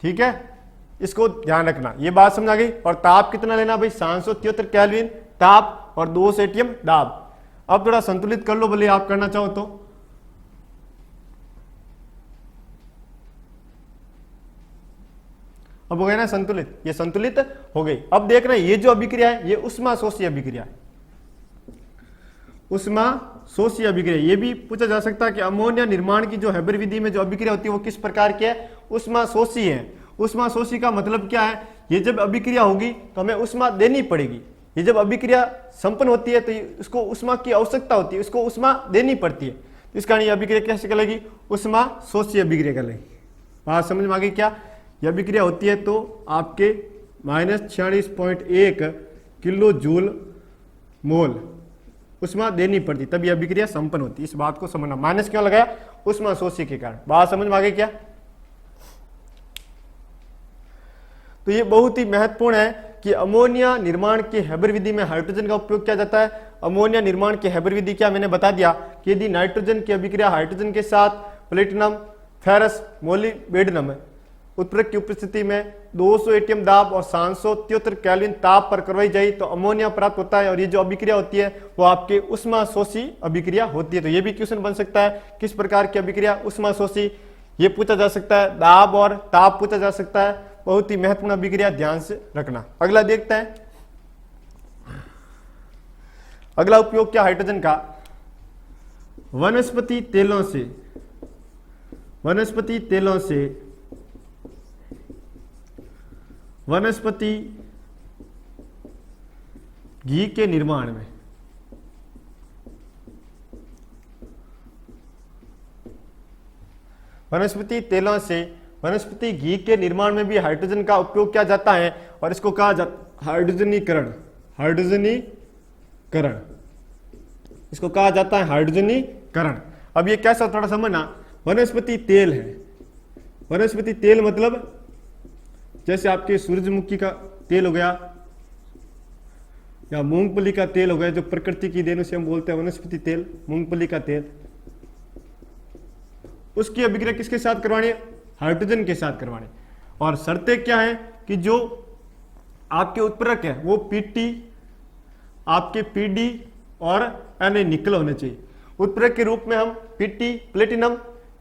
ठीक है, इसको ध्यान रखना, ये बात समझ आ गई। और ताप कितना लेना भाई, 773 केल्विन ताप और 200 ATM दाब। अब थोड़ा संतुलित कर लो, भले आप करना चाहो तो। अब हो गया ना संतुलित, ये संतुलित हो गई। अब देखना, ये जो अभिक्रिया है ये उष्माशोषी अभिक्रिया है। उष्माशोषी अभिक्रिया, ये भी पूछा जा सकता है कि अमोनिया निर्माण की जो हैबर विधि में जो अभिक्रिया होती है वो किस प्रकार की है, उष्माशोषी है। उष्माशोषी का मतलब क्या है, ये जब अभिक्रिया होगी तो हमें उष्मा देनी पड़ेगी। ये जब अभिक्रिया संपन्न होती है तो इसको उष्मा की आवश्यकता होती है, इसको उष्मा देनी पड़ती है। तो इस कारण ये अभिक्रिया कैसे कहलाएगी, उष्माशोषी अभिक्रिया कहलाएगी। बात समझ में आ गई क्या? यह अभिक्रिया होती है तो आपके -46.1 किलो जूल मोल उष्मा देनी पड़ती, तब यह अभिक्रिया संपन्न होती है। इस बात को समझना, माइनस क्यों लगाया, उष्माशोषी के कारण। बात समझ में आ गई क्या? तो ये बहुत ही महत्वपूर्ण है कि अमोनिया निर्माण की हैबर विधि में हाइड्रोजन का उपयोग किया जाता है। अमोनिया निर्माण की हैबर विधि क्या, मैंने बता दिया कि यदि नाइट्रोजन की अभिक्रिया हाइड्रोजन के साथ प्लेटिनम, फेरस, मोलिबेडनम उत्प्रेरक की उपस्थिति में 200 ATM दाब और 773 केल्विन ताप पर करवाई जाए तो अमोनिया प्राप्त होता है। और ये जो अभिक्रिया होती है वो आपके उष्माशोषी अभिक्रिया होती है। तो ये भी क्वेश्चन बन सकता है, किस प्रकार की अभिक्रिया, उष्माशोषी। ये पूछा जा सकता है, दाब और ताप पूछा जा सकता है। बहुत ही महत्वपूर्ण अभिक्रिया, ध्यान से रखना। अगला देखते हैं, अगला उपयोग क्या हाइड्रोजन का, वनस्पति तेलों से, वनस्पति तेलों से वनस्पति घी के निर्माण में। वनस्पति तेलों से वनस्पति घी के निर्माण में भी हाइड्रोजन का उपयोग किया जाता है और इसको कहा जाता है हाइड्रोजनीकरण। हाइड्रोजनीकरण, करण, इसको कहा जाता है हाइड्रोजनीकरण। अब ये कैसा थोड़ा समझना, वनस्पति तेल है, वनस्पति तेल मतलब जैसे आपके सूरजमुखी का तेल हो गया या मूंगफली का तेल हो गया, जो प्रकृति की देन से हम बोलते हैं वनस्पति तेल, मूंगफली का तेल, उसकी अभिक्रिया किसके साथ करवानी है? हाइड्रोजन के साथ करवानी। और शर्तें क्या है कि जो आपके उत्प्रेरक है वो पीटी, आपके पीडी और Na निकल होने चाहिए। उत्प्रेरक के रूप में हम पीटी प्लेटिनम,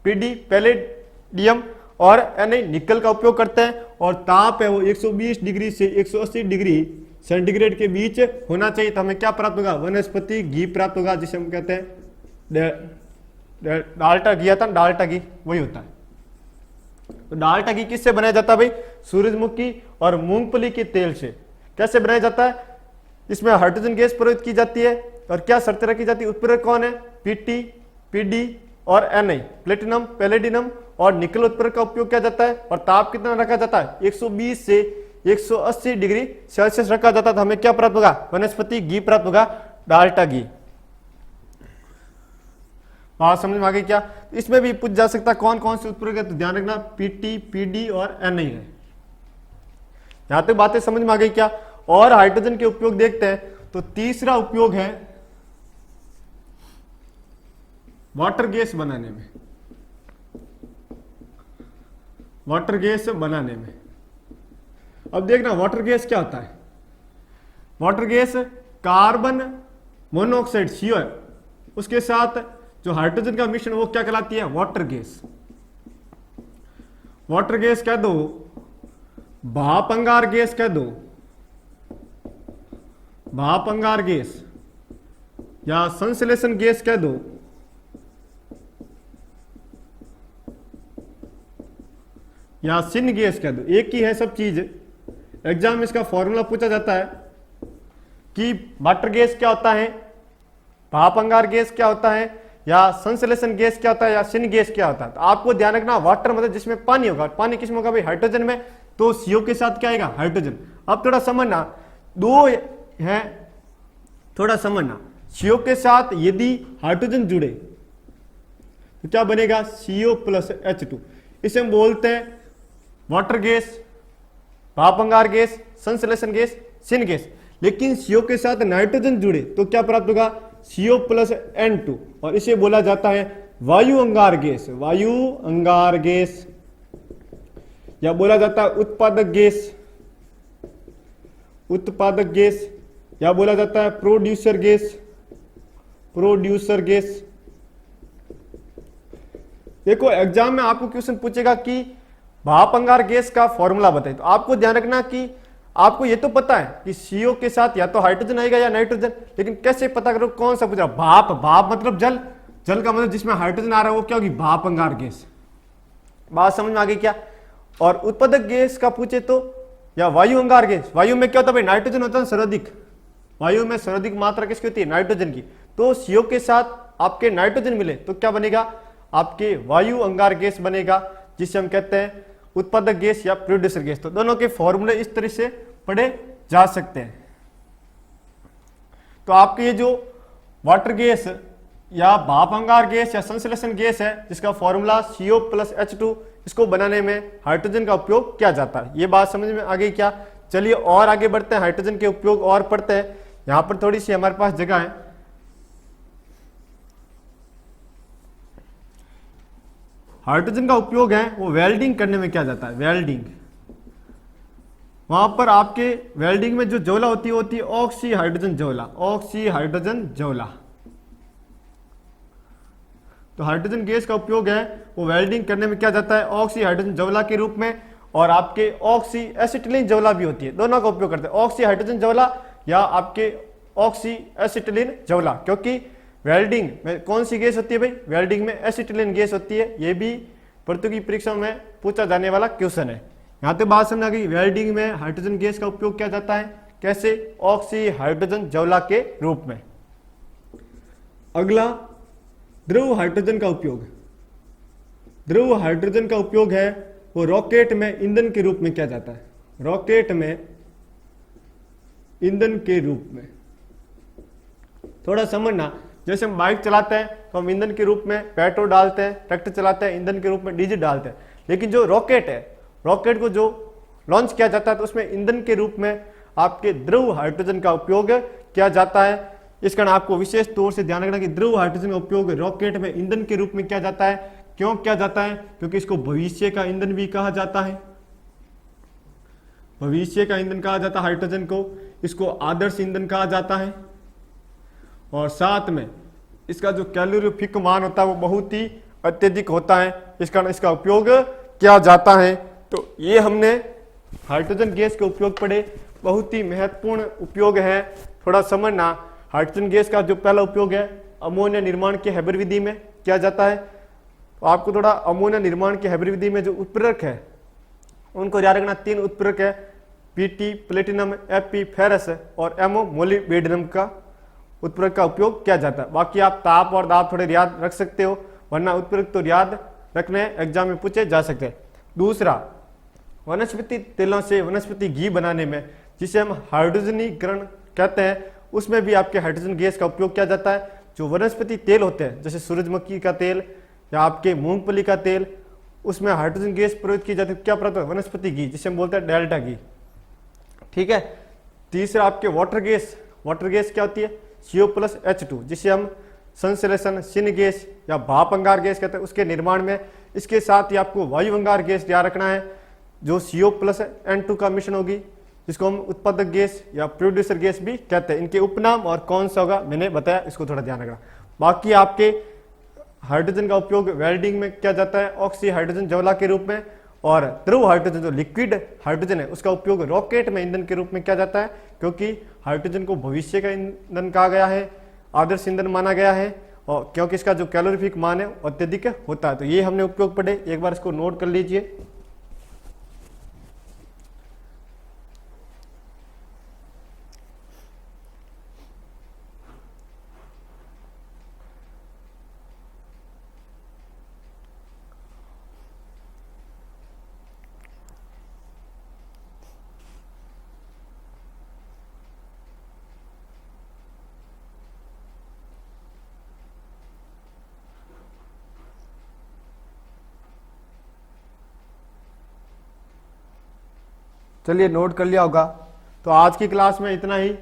पीडी पैलेडियम और Na निकल का उपयोग करते हैं। और ताप है वो 120 डिग्री से 180 डिग्री सेंटीग्रेड के बीच होना चाहिए। तो हमें क्या प्राप्त होगा? वनस्पति घी प्राप्त होगा, जिसे हम कहते हैं डाल्टा घी आता है, डाल्टा घी वही होता है। तो डाल्टा घी किससे बनाया जाता है भाई? सूरजमुखी और मूंगफली के तेल से। कैसे बनाया जाता है? इसमें हाइड्रोजन गैस प्रयुक्त की जाती है। और क्या शर्तें रखी जाती है? उत्प्रेरक कौन है? पीटी, पीडी और Na, प्लेटिनम, पैलेडियम और निकल उत्प्रेरक का उपयोग किया जाता है। और ताप कितना रखा जाता है? 120 से 180 डिग्री सेल्सियस रखा जाता है। तो हमें क्या प्राप्त होगा? वनस्पति घी प्राप्त होगा, डाल्टा घी। बात समझ में आ गई क्या? इसमें भी पूछ जा सकता है कौन कौन से उत्प्रेरक है, तो ध्यान रखना पीटी, पीडी और Na है। यहां तक बातें समझ में आ गई क्या? और हाइड्रोजन के उपयोग देखते हैं। तो तीसरा उपयोग है वाटर गैस बनाने में, वाटर गैस बनाने में। अब देखना वाटर गैस क्या होता है। Water gas carbon monoxide CO है, उसके साथ जो हाइड्रोजन का मिश्रण वो क्या कहलाती है? Water gas. वाटर गैस कह दो, भाप अंगार गैस कह दो, भाप अंगार गैस या संश्लेषण गैस कह दो, या सिन गैस कह दो, एक ही है सब चीज। एग्जाम में इसका फॉर्मूला पूछा जाता है कि वाटर गैस क्या होता है, भाप अंगार गैस क्या होता है, या संश्लेषण गैस क्या होता है, या सिन गैस क्या होता है। तो आपको ध्यान रखना वाटर मतलब जिसमें पानी होगा। पानी किसमें होगा भाई? हाइड्रोजन में। तो CO के साथ क्या आएगा? हाइड्रोजन। अब थोड़ा समझना, दो है, थोड़ा समझना। CO के साथ यदि हाइड्रोजन जुड़े तो क्या बनेगा? CO plus H2। इसे हम बोलते हैं वाटर गैस, भाप अंगार गैस, संश्लेषण गैस, सिन गैस। लेकिन CO के साथ नाइट्रोजन जुड़े तो क्या प्राप्त होगा? CO plus N2। और इसे बोला जाता है वायु अंगार गैस, वायु अंगार गैस, या बोला जाता है उत्पादक गैस, उत्पादक गैस, या बोला जाता है प्रोड्यूसर गैस, प्रोड्यूसर गैस। देखो एग्जाम में आपको क्वेश्चन पूछेगा कि भाप अंगार गैस का फॉर्मूला बताइए। तो आपको ध्यान रखना कि आपको ये तो पता है कि CO के साथ या तो हाइड्रोजन आएगा या नाइट्रोजन, लेकिन कैसे पता करो कौन सा पूछ रहा? भाप, भाप मतलब जल, जल का मतलब जिसमें हाइड्रोजन आ रहा है वो क्या होगी? भाप अंगार गैस। बात समझ में आ गई क्या? और उत्पादक गैस का पूछे तो या वायु अंगार गैस, वायु में क्या होता है भाई? नाइट्रोजन होता है सर्वाधिक, वायु में सर्वाधिक मात्रा किसकी होती है? नाइट्रोजन की। तो CO के साथ आपके नाइट्रोजन मिले तो क्या बनेगा? आपके वायु अंगार गैस बनेगा, जिसे हम कहते हैं उत्पादक गैस या प्रोड्यूसर गैस। तो दोनों के फॉर्मूले इस तरह से पढ़े जा सकते हैं। तो आपके ये जो वाटर गैस या भाप अंगार गैस या संश्लेषण गैस है, जिसका फॉर्मूला CO प्लस H2, इसको बनाने में हाइड्रोजन का उपयोग किया जाता है। ये बात समझ में आ गई क्या? चलिए और आगे बढ़ते हैं, हाइड्रोजन के उपयोग और पढ़ते हैं। यहां पर थोड़ी सी हमारे पास जगह है। हाइड्रोजन का उपयोग है वो वेल्डिंग करने में किया जाता है, वेल्डिंग। वहां पर आपके वेल्डिंग में जो ज्वाला होती है ऑक्सी हाइड्रोजन ज्वाला, ऑक्सी हाइड्रोजन ज्वाला। तो हाइड्रोजन गैस का उपयोग है वो वेल्डिंग करने में किया जाता है ऑक्सी हाइड्रोजन ज्वाला के रूप में। और आपके ऑक्सी एसिटिलीन ज्वाला भी होती है, दोनों का उपयोग करते हैं, ऑक्सी हाइड्रोजन ज्वाला या आपके ऑक्सी एसिटिलीन ज्वाला। क्योंकि वेल्डिंग में कौन सी गैस होती है भाई? वेल्डिंग में एसिटिलीन गैस होती है। ये भी प्रतियोगी परीक्षा में पूछा जाने वाला क्वेश्चन है। यहां तक बात समझ आ गई। वेल्डिंग में हाइड्रोजन गैस का उपयोग किया जाता है, कैसे? ऑक्सी हाइड्रोजन ज्वाला के रूप में। अगला द्रव हाइड्रोजन का उपयोग। द्रव हाइड्रोजन का उपयोग है वो रॉकेट में ईंधन के रूप में किया जाता है, रॉकेट में ईंधन के रूप में। थोड़ा समझना, जैसे हम बाइक चलाते हैं तो हम ईंधन के रूप में पेट्रोल डालते हैं, ट्रैक्टर चलाते हैं ईंधन के रूप में डीजल डालते हैं, लेकिन जो रॉकेट है, रॉकेट को जो लॉन्च किया जाता है तो उसमें ईंधन के रूप में आपके द्रव हाइड्रोजन का उपयोग किया जाता है। इस कारण आपको विशेष तौर से ध्यान रखना कि द्रव हाइड्रोजन का उपयोग रॉकेट में ईंधन के रूप में किया जाता है। क्यों किया जाता है? क्योंकि इसको भविष्य का ईंधन भी कहा जाता है, भविष्य का ईंधन कहा जाता है हाइड्रोजन को, इसको आदर्श ईंधन कहा जाता है, और साथ में इसका जो कैलोरीफिक मान होता है वो बहुत ही अत्यधिक होता है, इस कारण इसका उपयोग किया जाता है। तो ये हमने हाइड्रोजन गैस के उपयोग पढ़े, बहुत ही महत्वपूर्ण उपयोग है, थोड़ा समझना। हाइड्रोजन गैस का जो पहला उपयोग है अमोनिया निर्माण के हैबर विधि में किया जाता है। तो आपको थोड़ा अमोनिया निर्माण के हैबर विधि में जो उत्प्रेरक है उनको याद रखना, 3 उत्प्रेरक है, पीटी प्लेटिनम, एफपी फेरस और एमओ मोलिब्डेनम का उत्प्रेरक का उपयोग किया जाता है। बाकी आप ताप और दाब थोड़े याद रख सकते हो, वरना उत्प्रेरक तो याद रखने एग्जाम में पूछे जा सकते हैं। दूसरा, वनस्पति तेलों से वनस्पति घी बनाने में, जिसे हम हाइड्रोजनीकरण कहते हैं, उसमें भी आपके हाइड्रोजन गैस का उपयोग किया जाता है। जो वनस्पति तेल होते हैं जैसे सूरजमुखी का तेल या आपके मूंगफली का तेल, उसमें हाइड्रोजन गैस प्रयोग की जाती है। क्या प्राप्त होता है? वनस्पति घी, जिसे हम बोलते हैं डेल्टा घी। ठीक है। तीसरा आपके वाटर गैस, वाटर गैस क्या होती है? CO+H2, जिसे हम संश्लेषण सिन गैस या भाप अंगार गैस कहते हैं, उसके निर्माण में। इसके साथ ही आपको वायु अंगार गैस याद रखना है, जो CO+N2 का मिश्रण होगी, जिसको हम उत्पादक गैस या प्रोड्यूसर गैस भी कहते हैं। इनके उपनाम और कौन सा होगा मैंने बताया, इसको थोड़ा ध्यान रखना। बाकी आपके हाइड्रोजन का उपयोग वेल्डिंग में किया जाता है, ऑक्सी हाइड्रोजन ज्वाला के रूप में, और द्रव हाइड्रोजन जो लिक्विड हाइड्रोजन है उसका उपयोग रॉकेट में ईंधन के रूप में किया जाता है, क्योंकि हाइड्रोजन को भविष्य का ईंधन कहा गया है, आदर्श ईंधन माना गया है, और क्योंकि इसका जो कैलोरीफिक मान है अत्यधिक होता है। तो ये हमने उपयोग पढ़े, एक बार इसको नोट कर लीजिए। चलिए नोट कर लिया होगा। तो आज की क्लास में इतना ही।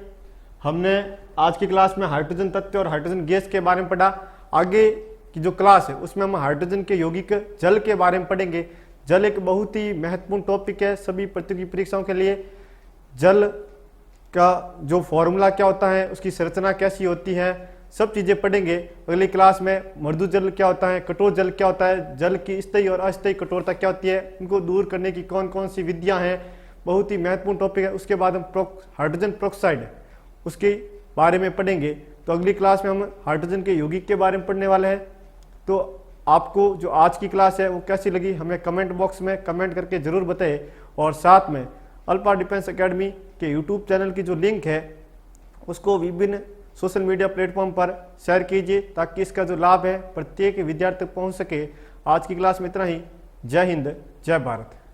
हमने आज की क्लास में हाइड्रोजन तत्व और हाइड्रोजन गैस के बारे में पढ़ा। आगे की जो क्लास है उसमें हम हाइड्रोजन के यौगिक जल के बारे में पढ़ेंगे। जल एक बहुत ही महत्वपूर्ण टॉपिक है सभी प्रतियोगी परीक्षाओं के लिए। जल का जो फॉर्मूला क्या होता है, उसकी संरचना कैसी होती है, सब चीज़ें पढ़ेंगे अगली क्लास में। मृदु जल क्या होता है, कठोर जल क्या होता है, जल की स्थायी और अस्थायी कठोरता क्या होती है, इनको दूर करने की कौन कौन सी विधियां हैं, बहुत ही महत्वपूर्ण टॉपिक है। उसके बाद हम हाइड्रोजन पेरोक्साइड उसके बारे में पढ़ेंगे। तो अगली क्लास में हम हाइड्रोजन के यौगिक के बारे में पढ़ने वाले हैं। तो आपको जो आज की क्लास है वो कैसी लगी हमें कमेंट बॉक्स में कमेंट करके जरूर बताएं, और साथ में अल्फा डिफेंस एकेडमी के यूट्यूब चैनल की जो लिंक है उसको विभिन्न सोशल मीडिया प्लेटफॉर्म पर शेयर कीजिए, ताकि इसका जो लाभ है प्रत्येक विद्यार्थी तक पहुंच सके। आज की क्लास में इतना ही। जय हिंद, जय भारत।